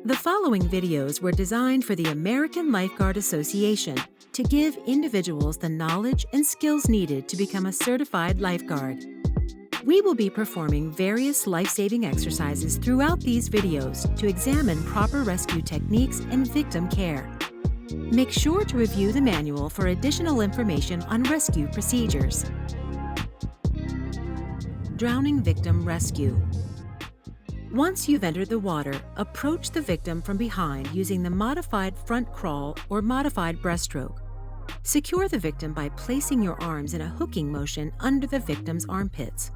The following videos were designed for the American Lifeguard Association to give individuals the knowledge and skills needed to become a certified lifeguard. We will be performing various life-saving exercises throughout these videos to examine proper rescue techniques and victim care. Make sure to review the manual for additional information on rescue procedures. Drowning victim rescue. Once you've entered the water, approach the victim from behind using the modified front crawl or modified breaststroke. Secure the victim by placing your arms in a hooking motion under the victim's armpits.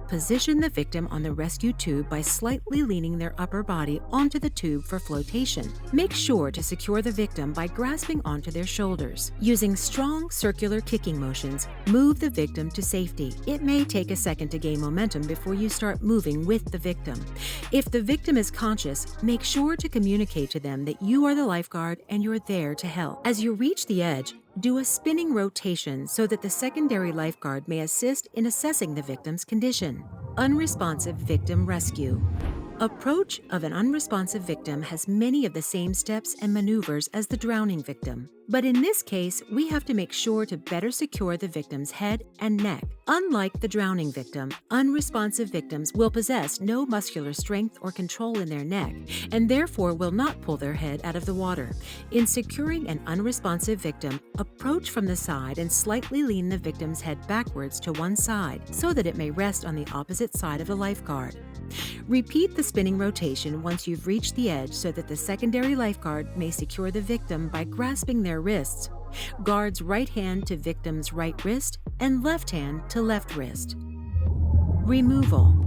Position the victim on the rescue tube by slightly leaning their upper body onto the tube for flotation. Make sure to secure the victim by grasping onto their shoulders. Using strong circular kicking motions, move the victim to safety. It may take a second to gain momentum before you start moving with the victim. If the victim is conscious, make sure to communicate to them that you are the lifeguard and you're there to help. As you reach the edge, do a spinning rotation so that the secondary lifeguard may assist in assessing the victim's condition. Unresponsive victim rescue. Approach of an unresponsive victim has many of the same steps and maneuvers as the drowning victim. But in this case, we have to make sure to better secure the victim's head and neck. Unlike the drowning victim, unresponsive victims will possess no muscular strength or control in their neck and therefore will not pull their head out of the water. In securing an unresponsive victim, approach from the side and slightly lean the victim's head backwards to one side so that it may rest on the opposite side of the lifeguard. Repeat the spinning rotation once you've reached the edge so that the secondary lifeguard may secure the victim by grasping their wrists. Guard's right hand to victim's right wrist and left hand to left wrist. Removal.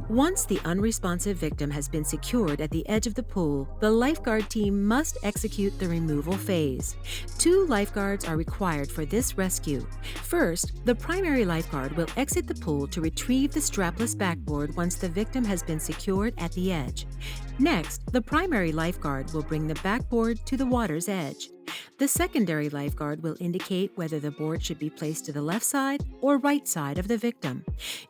Once the unresponsive victim has been secured at the edge of the pool, the lifeguard team must execute the removal phase. 2 lifeguards are required for this rescue. First, the primary lifeguard will exit the pool to retrieve the strapless backboard once the victim has been secured at the edge. Next, the primary lifeguard will bring the backboard to the water's edge. The secondary lifeguard will indicate whether the board should be placed to the left side or right side of the victim.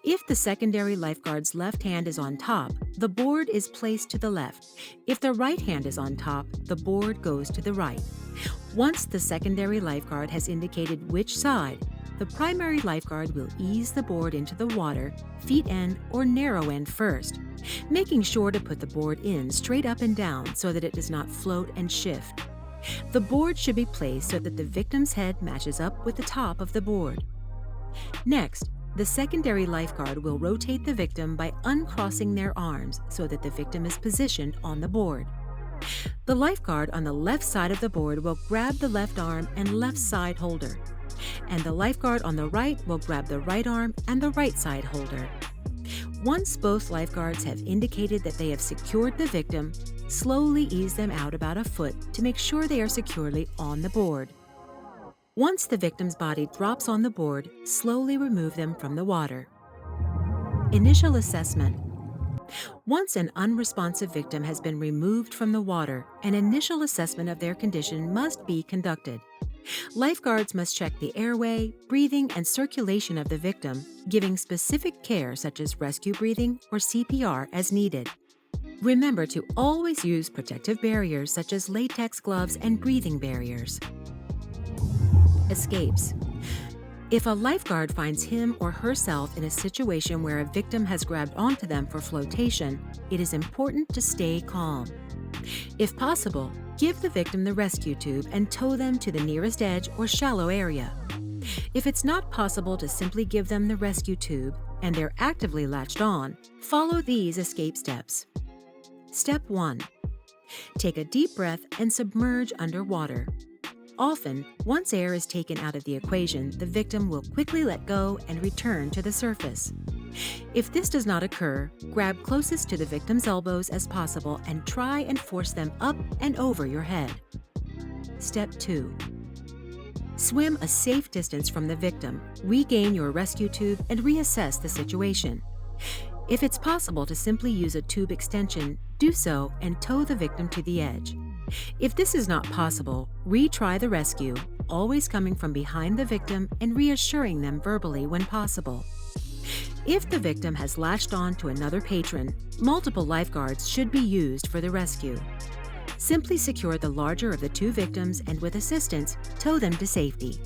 If the secondary lifeguard's left hand is on top, the board is placed to the left. If the right hand is on top, the board goes to the right. Once the secondary lifeguard has indicated which side, the primary lifeguard will ease the board into the water, feet end or narrow end first, making sure to put the board in straight up and down so that it does not float and shift. The board should be placed so that the victim's head matches up with the top of the board. Next, the secondary lifeguard will rotate the victim by uncrossing their arms so that the victim is positioned on the board. The lifeguard on the left side of the board will grab the left arm and left side holder, and the lifeguard on the right will grab the right arm and the right side holder. Once both lifeguards have indicated that they have secured the victim, slowly ease them out about a foot to make sure they are securely on the board. Once the victim's body drops on the board, slowly remove them from the water. Initial assessment. Once an unresponsive victim has been removed from the water, an initial assessment of their condition must be conducted. Lifeguards must check the airway, breathing, and circulation of the victim, giving specific care such as rescue breathing or CPR as needed. Remember to always use protective barriers such as latex gloves and breathing barriers. Escapes. If a lifeguard finds him or herself in a situation where a victim has grabbed onto them for flotation, it is important to stay calm. If possible, give the victim the rescue tube and tow them to the nearest edge or shallow area. If it's not possible to simply give them the rescue tube and they're actively latched on, follow these escape steps. Step 1. Take a deep breath and submerge underwater. Often, once air is taken out of the equation, the victim will quickly let go and return to the surface. If this does not occur, grab closest to the victim's elbows as possible and try and force them up and over your head. Step 2. Swim a safe distance from the victim, regain your rescue tube, and reassess the situation. If it's possible to simply use a tube extension, do so and tow the victim to the edge. If this is not possible, retry the rescue, always coming from behind the victim and reassuring them verbally when possible. If the victim has latched on to another patron, multiple lifeguards should be used for the rescue. Simply secure the larger of the two victims and with assistance, tow them to safety.